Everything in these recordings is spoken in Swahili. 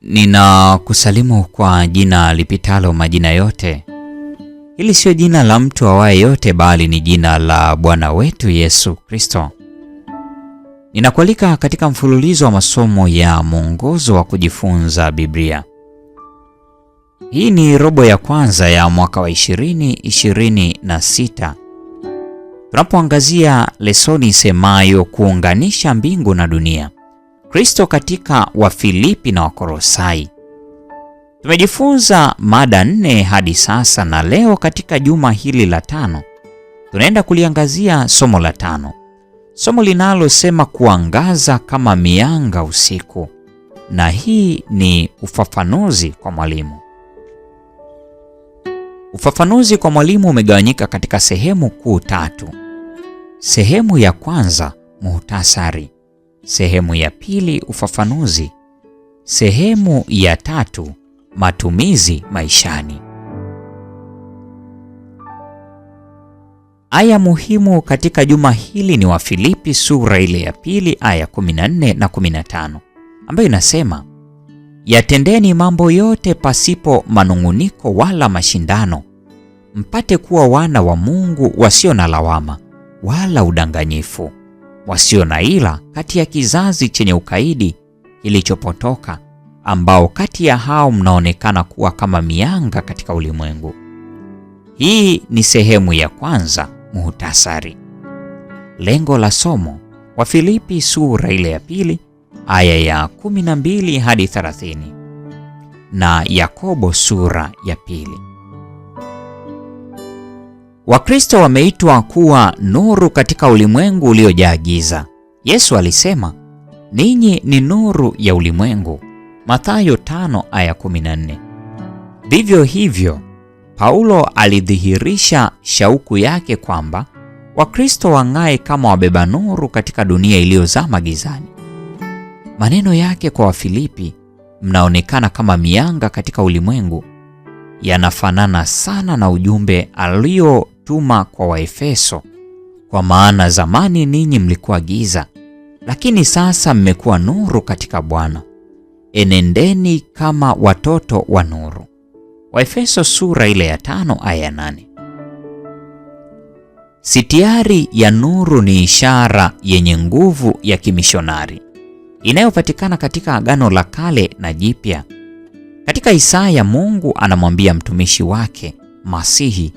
Ninakusalimu kwa jina lipitalo majina yote. Hili sio jina la mtu awaye yote, bali ni jina la Bwana wetu Yesu Kristo. Ninakualika katika mfululizo wa masomo ya mwongozo wa kujifunza Biblia. Hii ni robo ya kwanza ya mwaka wa 2026. Tunapoangazia lesoni isemayo kuunganisha mbingu na dunia, Kristo katika Wafilipi na Wakolosai. Tumejifunza mada 4 hadi sasa, na leo katika juma hili la 5 tunaenda kuliangazia somo la 5, somo linalosema kuangaza kama mianga usiku, na hii ni ufafanuzi kwa mwalimu. Ufafanuzi kwa mwalimu umegawanyika katika sehemu kuu 3. Sehemu ya kwanza, muhtasari. Sehemu ya pili, ufafanuzi. Sehemu ya 3, matumizi maishani. Aya muhimu katika juma hili ni Wafilipi sura ile ya 2 aya 14 na 15, ambayo inasema, yatendeni mambo yote pasipo manung'uniko wala mashindano, mpate kuwa wana wa Mungu wasio na lawama wala udanganyifu, wasio na ila kati ya kizazi chenye ukaidi kilichopotoka, ambao kati ya hao mnaonekana kuwa kama mianga katika ulimwengu. Hii ni sehemu ya kwanza, muhtasari. Lengo la somo, Wafilipi sura ile ya 2 aya ya 12 hadi 30 na Yakobo sura ya 2. Wakristo wameitwa kuwa nuru katika ulimwengu uliojaa giza. Yesu alisema, ninyi ni nuru ya ulimwengu, Mathayo 5 aya 14. Vivyo hivyo, Paulo alidhihirisha shauku yake kwamba Wakristo wang'ae kama wabeba nuru katika dunia iliyozama gizani. Maneno yake kwa Wafilipi, mnaonekana kama mianga katika ulimwengu, yanafanana sana na ujumbe aliotuma kwa Waefeso, kwa maana zamani ninyi mlikuwa giza, lakini sasa mmekuwa nuru katika Bwana. Enendeni kama watoto wa nuru. Waefeso sura ile ya 5 aya 8. Sitiari ya nuru ni ishara yenye nguvu ya kimishonari inayopatikana katika Agano la Kale na Jipya. Katika Isaya, Mungu anamwambia mtumishi wake Masihi,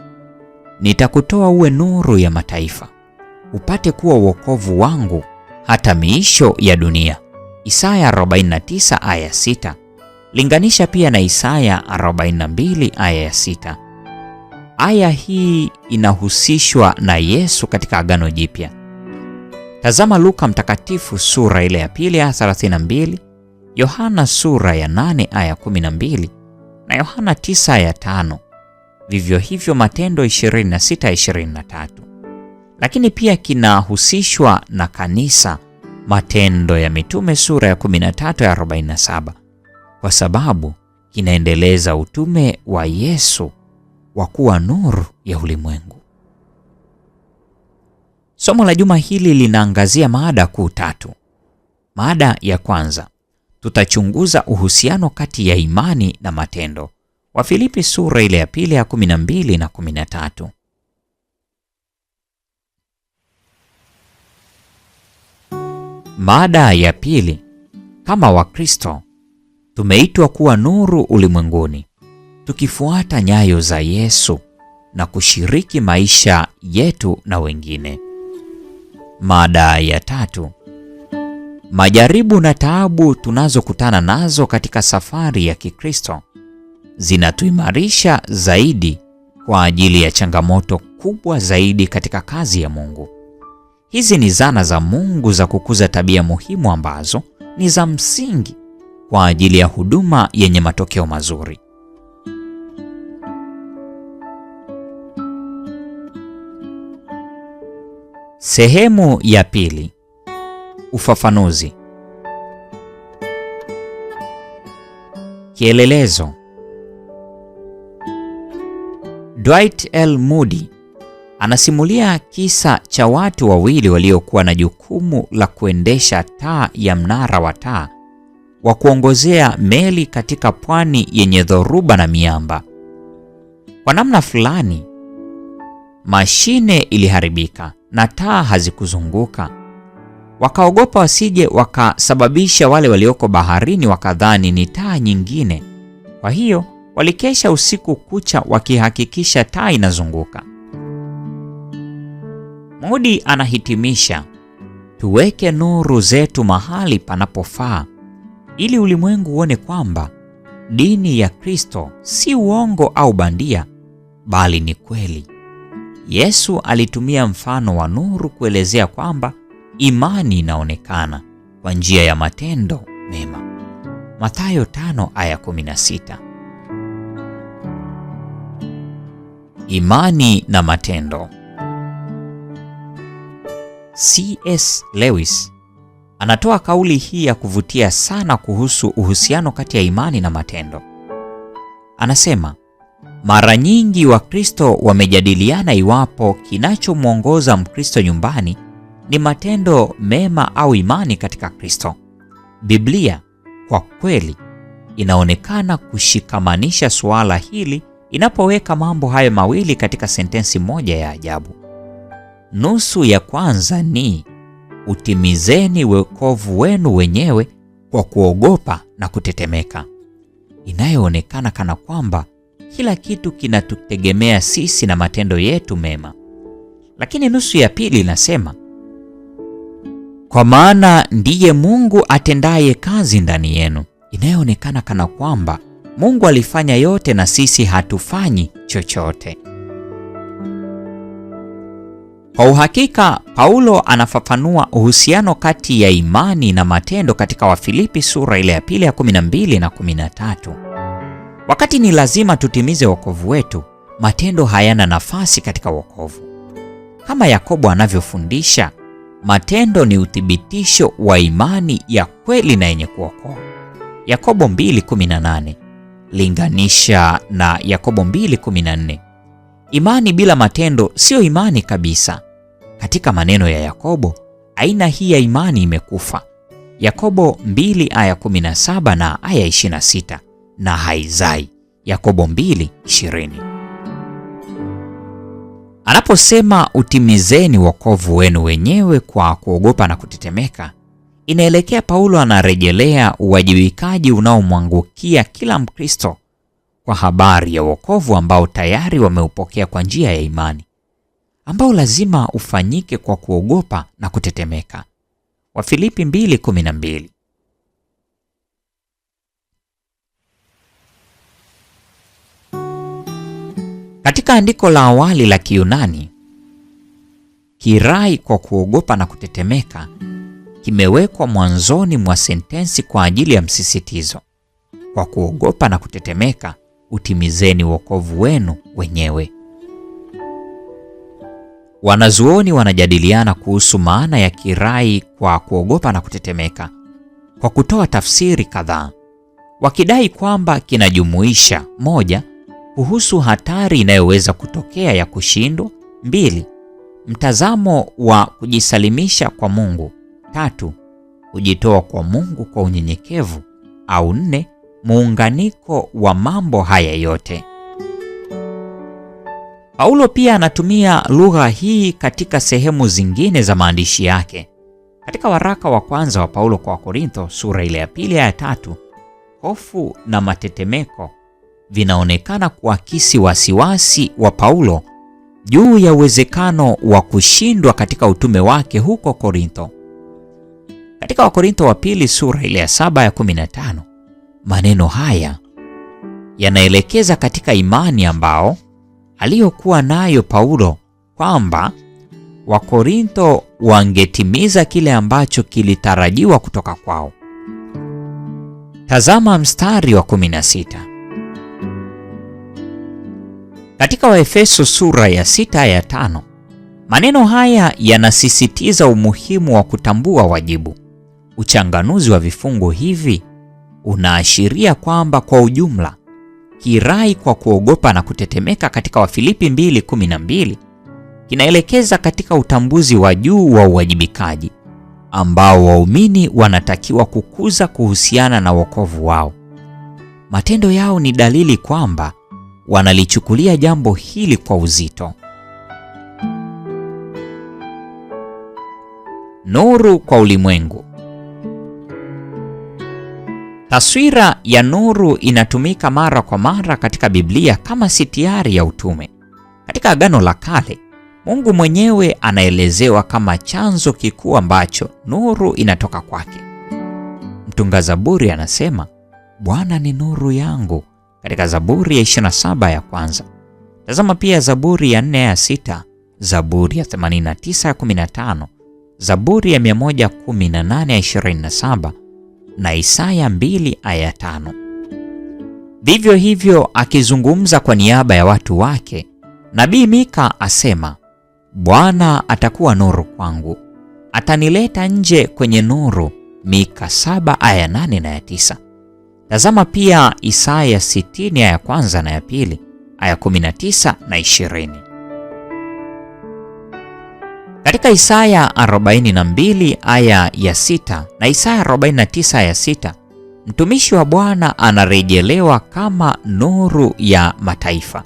nitakutoa uwe nuru ya mataifa, upate kuwa wokovu wangu hata miisho ya dunia. Isaya 49 aya 6. Linganisha pia na Isaya 42 aya ya 6. Aya hii inahusishwa na Yesu katika Agano Jipya. Tazama Luka mtakatifu sura ile ya 2 aya 32, Yohana sura ya 8 aya 12 na Yohana 9 aya 5. Vivyo hivyo Matendo 26:23. Lakini pia kinahusishwa na kanisa, Matendo ya Mitume sura ya 13 aya 47, kwa sababu kinaendeleza utume wa Yesu wa kuwa nuru ya ulimwengu. Somo la juma hili linaangazia mada kuu 3. Mada ya kwanza, tutachunguza uhusiano kati ya imani na matendo. Wafilipi sura ile ya 2 ya 12 na 13. Mada ya pili, kama Wakristo tumeitwa kuwa nuru ulimwenguni, tukifuata nyayo za Yesu na kushiriki maisha yetu na wengine. Mada ya 3, majaribu na taabu tunazokutana nazo katika safari ya Kikristo zinatuimarisha zaidi kwa ajili ya changamoto kubwa zaidi katika kazi ya Mungu. Hizi ni zana za Mungu za kukuza tabia muhimu ambazo ni za msingi kwa ajili ya huduma yenye matokeo mazuri. Sehemu ya pili, ufafanuzi. Kielelezo. Dwight L. Moody anasimulia kisa cha watu wawili waliokuwa na jukumu la kuendesha taa ya mnara wa taa wa kuongozea meli katika pwani yenye dhoruba na miamba. Kwa namna fulani, mashine iliharibika na taa hazikuzunguka. Wakaogopa wasije wakasababisha wale walioko baharini wakadhani ni taa nyingine. Kwa hiyo walikesha usiku kucha wakihakikisha taa inazunguka. Moody anahitimisha, tuweke nuru zetu mahali panapofaa ili ulimwengu uone kwamba dini ya Kristo si uongo au bandia, bali ni kweli. Yesu alitumia mfano wa nuru kuelezea kwamba imani inaonekana kwa njia ya matendo mema. Mathayo 5:16. Imani na matendo. C.S. Lewis anatoa kauli hii ya kuvutia sana kuhusu uhusiano kati ya imani na matendo. Anasema, mara nyingi Wakristo wamejadiliana iwapo kinachomwongoza Mkristo nyumbani ni matendo mema au imani katika Kristo. Biblia kwa kweli inaonekana kushikamanisha suala hili inapoweka mambo hayo mawili katika sentensi moja ya ajabu. Nusu ya kwanza ni utimizeni wokovu wenu wenyewe kwa kuogopa na kutetemeka, inayoonekana kana kwamba kila kitu kinatutegemea sisi na matendo yetu mema. Lakini nusu ya pili inasema, kwa maana ndiye Mungu atendaye kazi ndani yenu, inayoonekana kana kwamba Mungu alifanya yote na sisi hatufanyi chochote. Kwa uhakika, Paulo anafafanua uhusiano kati ya imani na matendo katika Wafilipi sura ile ya 2:12 na 13. Wakati ni lazima tutimize wokovu wetu, matendo hayana nafasi katika wokovu. Kama Yakobo anavyofundisha, matendo ni uthibitisho wa imani ya kweli na yenye kuokoa. Yakobo 2:18 linganisha na Yakobo 2:14. Imani bila matendo sio imani kabisa. Katika maneno ya Yakobo, aina hii ya imani imekufa. Yakobo 2:17 na 26, na haizai. Yakobo 2:20. Anaposema utimizeni wokovu wenu wenyewe kwa kuogopa na kutetemeka, inaelekea Paulo anarejelea uwajibikaji unaomwangukia kila Mkristo kwa habari ya wokovu ambao tayari wameupokea kwa njia ya imani, ambao lazima ufanyike kwa kuogopa na kutetemeka. Wafilipi 2:12. Katika andiko la awali la Kiyunani, kirai kwa kuogopa na kutetemeka kimewekwa mwanzoni mwa sentensi kwa ajili ya msisitizo. Kwa kuogopa na kutetemeka, utimizeni wokovu wenu wenyewe. Wanazuoni wanajadiliana kuhusu maana ya kirai kwa kuogopa na kutetemeka kwa kutoa tafsiri kadhaa, wakidai kwamba kinajumuisha: 1, kuhusu hatari inayoweza kutokea ya kushindwa; 2, mtazamo wa kujisalimisha kwa Mungu; 3, kujitoa kwa Mungu kwa unyenyekevu; au 4, muunganiko wa mambo haya yote. Paulo pia anatumia lugha hii katika sehemu zingine za maandishi yake. Katika waraka wa kwanza wa Paulo kwa Korintho sura ile ya 2 aya 3, hofu na matetemeko vinaonekana kuakisi wasiwasi wa Paulo juu ya uwezekano wa kushindwa katika utume wake huko Korintho. Katika Wakorintho wa pili sura ile ya 7 ya 15, maneno haya yanaelekeza katika imani ambao aliyokuwa nayo Paulo kwamba Wakorintho wangetimiza kile ambacho kilitarajiwa kutoka kwao. Tazama mstari wa 16. Katika Waefeso sura ya 6 ya 5, maneno haya yanasisitiza umuhimu wa kutambua wajibu. Uchanganuzi wa vifungu hivi unaashiria kwamba kwa ujumla, kirai kwa kuogopa na kutetemeka katika Wafilipi 2:12 kinaelekeza katika utambuzi wa juu wa uwajibikaji. ambao waumini wanatakiwa kukuza kuhusiana na wokovu wao. Matendo yao ni dalili kwamba wanalichukulia jambo hili kwa uzito. Nuru kwa ulimwengu. Taswira ya nuru inatumika mara kwa mara katika Biblia kama sitiari ya utume. Katika Agano la Kale, Mungu mwenyewe anaelezewa kama chanzo kikuu ambacho nuru inatoka kwake. Mtunga Zaburi anasema, Bwana ni nuru yangu, katika Zaburi ya 27 ya kwanza. Tazama pia Zaburi ya 4 ya 6, Zaburi ya 89 ya 15, Zaburi ya 118 ya 27 na Isaya 2 aya 5. Vivyo hivyo, akizungumza kwa niaba ya watu wake, Nabii Mika asema, Bwana atakuwa nuru kwangu, atanileta nje kwenye nuru. Mika 7 aya 8 na ya 9. Tazama pia Isaya 60 aya ya kwanza na ya pili, aya 19 na 20. Katika Isaya 42 aya ya 6 na Isaya 49 aya 6, mtumishi wa Bwana anarejelewa kama nuru ya mataifa.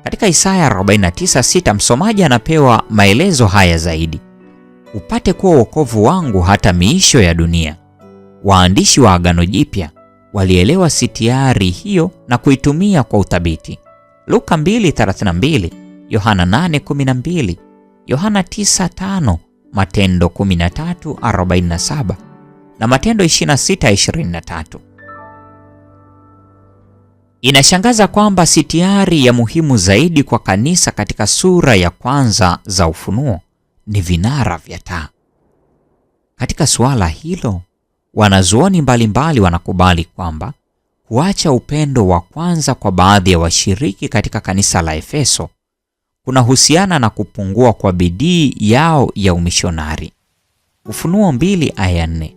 Katika Isaya 49:6 msomaji anapewa maelezo haya zaidi: upate kuwa wokovu wangu hata miisho ya dunia. Waandishi wa Agano Jipya walielewa sitiari hiyo na kuitumia kwa uthabiti. Luka 2:32, Yohana 8:12, Yohana 9:5, Matendo 13:47 na Matendo 26:23. Inashangaza kwamba sitiari ya muhimu zaidi kwa kanisa katika sura ya kwanza za Ufunuo ni vinara vya taa. Katika suala hilo, wanazuoni mbalimbali wanakubali kwamba kuacha upendo wa kwanza kwa baadhi ya washiriki katika kanisa la Efeso kunahusiana na kupungua kwa bidii yao ya umishonari. Ufunuo 2 aya 4.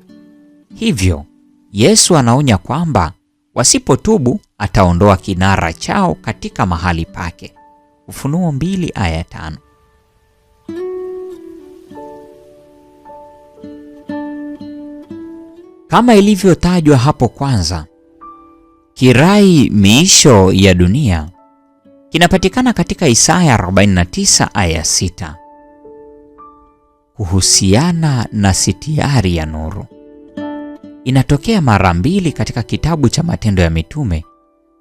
Hivyo, Yesu anaonya kwamba wasipotubu ataondoa kinara chao katika mahali pake. Ufunuo 2 aya 5. Kama ilivyotajwa hapo kwanza, kirai miisho ya dunia kinapatikana katika Isaya 49 aya 6. Kuhusiana na sitiari ya nuru, inatokea mara mbili katika kitabu cha Matendo ya Mitume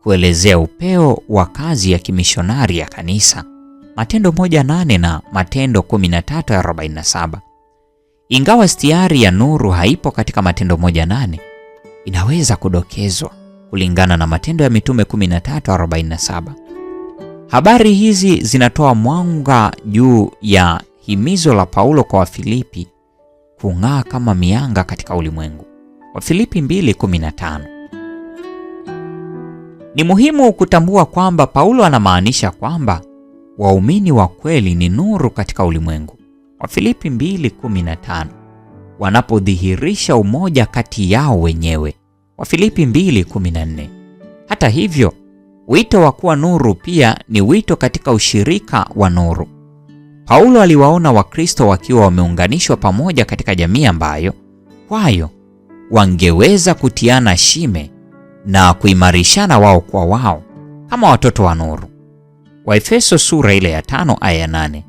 kuelezea upeo wa kazi ya kimishonari ya kanisa, Matendo 1:8 na Matendo 13:47. Ingawa sitiari ya nuru haipo katika Matendo 1:8, inaweza kudokezwa kulingana na Matendo ya Mitume 13:47. Habari hizi zinatoa mwanga juu ya himizo la Paulo kwa Wafilipi kung'aa kama mianga katika ulimwengu. Wafilipi 2:15. Ni muhimu kutambua kwamba Paulo anamaanisha kwamba waumini wa kweli ni nuru katika ulimwengu. Wafilipi 2:15, wanapodhihirisha umoja kati yao wenyewe. Wafilipi 2:14. Hata hivyo, wito wa kuwa nuru pia ni wito katika ushirika wa nuru. Paulo aliwaona Wakristo wakiwa wameunganishwa pamoja katika jamii ambayo kwayo wangeweza kutiana shime na kuimarishana wao kwa wao kama watoto wa nuru. Waefeso sura ile ya 5 aya 8,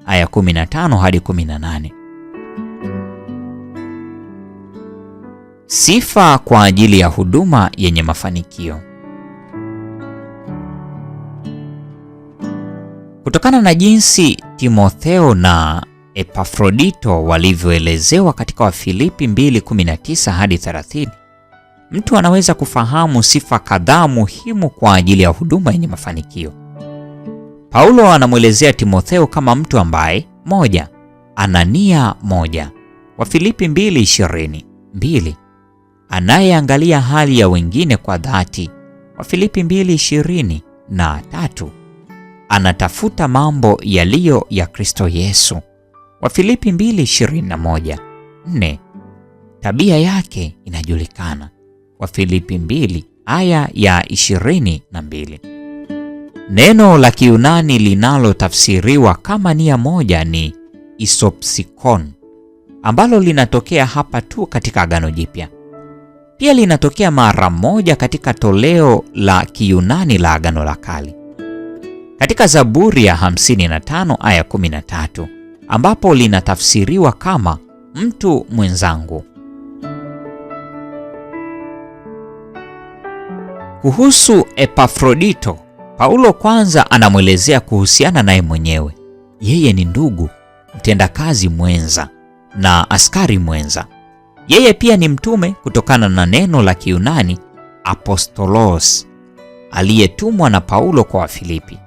aya 15 hadi 18. Sifa kwa ajili ya huduma yenye mafanikio. Kutokana na jinsi Timotheo na Epafrodito walivyoelezewa katika Wafilipi 2:19 hadi 30, mtu anaweza kufahamu sifa kadhaa muhimu kwa ajili ya huduma yenye mafanikio. Paulo anamwelezea Timotheo kama mtu ambaye: 1. ana nia moja, Wafilipi 2:20. 2. anayeangalia hali ya wengine kwa dhati, Wafilipi 2:20. Na 3. anatafuta mambo yaliyo ya Kristo Yesu, Wafilipi 2:21. 4. tabia yake inajulikana, Wafilipi 2 aya ya 22. Neno la Kiyunani linalotafsiriwa kama nia moja ni isopsikon, ambalo linatokea hapa tu katika Agano Jipya. Pia linatokea mara moja katika toleo la Kiyunani la Agano la Kale, katika Zaburi ya 55 aya 13, ambapo linatafsiriwa kama mtu mwenzangu. Kuhusu Epafrodito, Paulo kwanza anamwelezea kuhusiana naye mwenyewe. Yeye ni ndugu, mtendakazi mwenza na askari mwenza. Yeye pia ni mtume kutokana na neno la Kiyunani apostolos, aliyetumwa na Paulo kwa Wafilipi,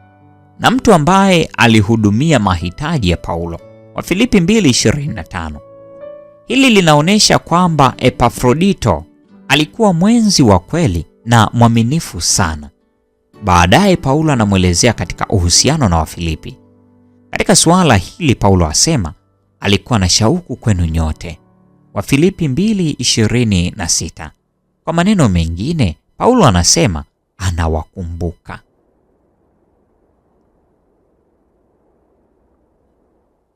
na mtu ambaye alihudumia mahitaji ya Paulo. Wafilipi 2:25. Hili linaonyesha kwamba Epafrodito alikuwa mwenzi wa kweli na mwaminifu sana. Baadaye Paulo anamwelezea katika uhusiano na Wafilipi. Katika suala hili Paulo asema alikuwa na shauku kwenu nyote. Wafilipi 2:26. Kwa maneno mengine, Paulo anasema anawakumbuka.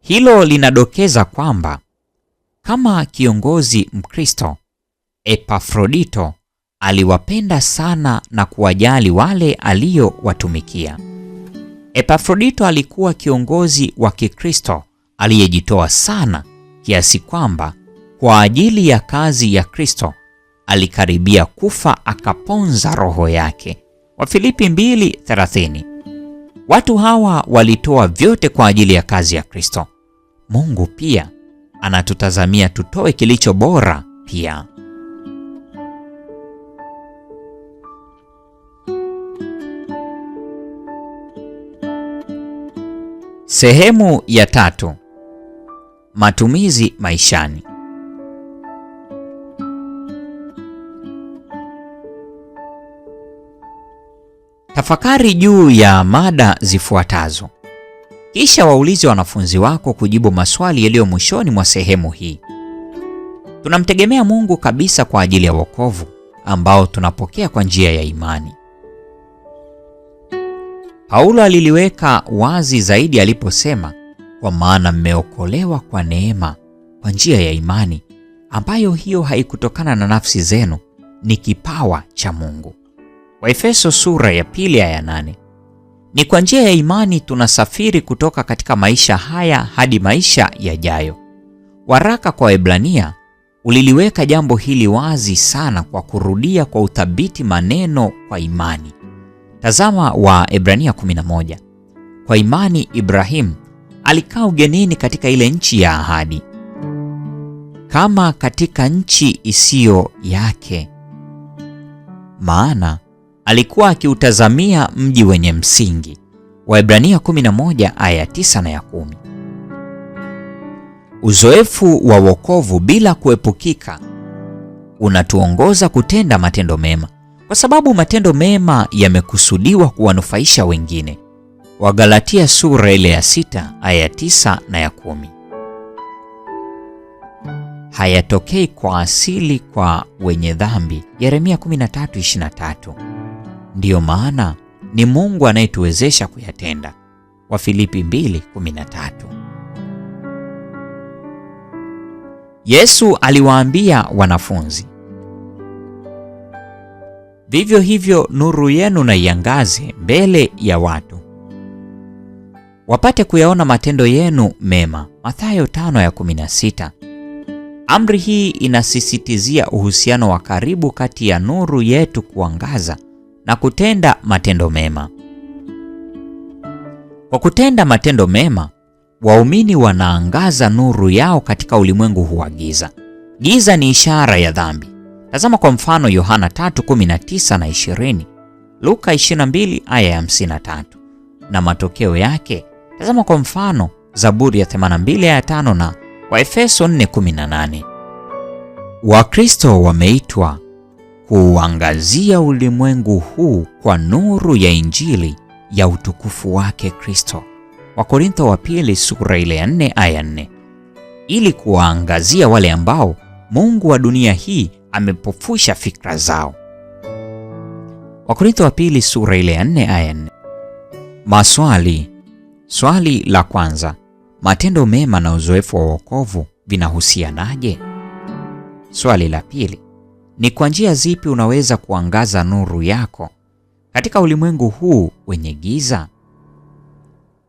Hilo linadokeza kwamba kama kiongozi Mkristo, Epafrodito aliwapenda sana na kuwajali wale aliowatumikia. Epafrodito alikuwa kiongozi wa Kikristo aliyejitoa sana kiasi kwamba kwa ajili ya kazi ya Kristo alikaribia kufa akaponza roho yake. Wafilipi 2:30. Watu hawa walitoa vyote kwa ajili ya kazi ya Kristo. Mungu pia anatutazamia tutoe kilicho bora pia. Sehemu ya 3. Matumizi maishani. Tafakari juu ya mada zifuatazo. Kisha waulize wanafunzi wako kujibu maswali yaliyo mwishoni mwa sehemu hii. Tunamtegemea Mungu kabisa kwa ajili ya wokovu ambao tunapokea kwa njia ya imani. Paulo aliliweka wazi zaidi aliposema, kwa maana mmeokolewa kwa neema kwa njia ya imani, ambayo hiyo haikutokana na nafsi zenu, ni kipawa cha Mungu. Waefeso sura ya 2 aya 8. Ni kwa njia ya imani tunasafiri kutoka katika maisha haya hadi maisha yajayo. Waraka kwa Waebrania uliliweka jambo hili wazi sana kwa kurudia kwa uthabiti maneno kwa imani. Tazama Waebrania 11. Kwa imani Ibrahimu alikaa ugenini katika ile nchi ya ahadi, kama katika nchi isiyo yake, maana alikuwa akiutazamia mji wenye msingi. Waebrania 11 aya 9 na ya 10. Uzoefu wa wokovu bila kuepukika unatuongoza kutenda matendo mema, kwa sababu matendo mema yamekusudiwa kuwanufaisha wengine. Wagalatia sura ile ya 6 aya 9 na ya 10. Hayatokei kwa asili kwa wenye dhambi. Yeremia 13:23. Ndiyo maana ni Mungu anayetuwezesha kuyatenda. Wafilipi 2:13. Yesu aliwaambia wanafunzi, vivyo hivyo nuru yenu na iangaze mbele ya watu, wapate kuyaona matendo yenu mema. Mathayo 5:16. Amri hii inasisitizia uhusiano wa karibu kati ya nuru yetu kuangaza na kutenda matendo mema. Kwa kutenda matendo mema, waumini wanaangaza nuru yao katika ulimwengu huu wa giza. Giza ni ishara ya dhambi. Tazama kwa mfano Yohana 3:19 na 20, Luka 22 aya ya 53. Na matokeo yake, tazama kwa mfano Zaburi ya 82 aya 5 na Waefeso 4:18. Wakristo wameitwa kuangazia ulimwengu huu kwa nuru ya Injili ya utukufu wake Kristo. Wakorintho wa pili sura ile ya 4 aya 4. Ili kuwaangazia wale ambao mungu wa dunia hii amepofusha fikra zao. Wakorintho wa pili sura ile ya 4 aya 4. Maswali. Swali la kwanza: matendo mema na uzoefu wa wokovu vinahusianaje? Swali la pili, ni kwa njia zipi unaweza kuangaza nuru yako katika ulimwengu huu wenye giza?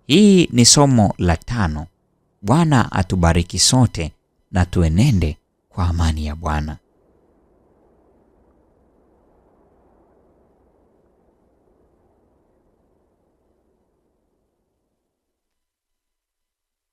Hii ni somo la 5. Bwana atubariki sote na tuenende kwa amani ya Bwana.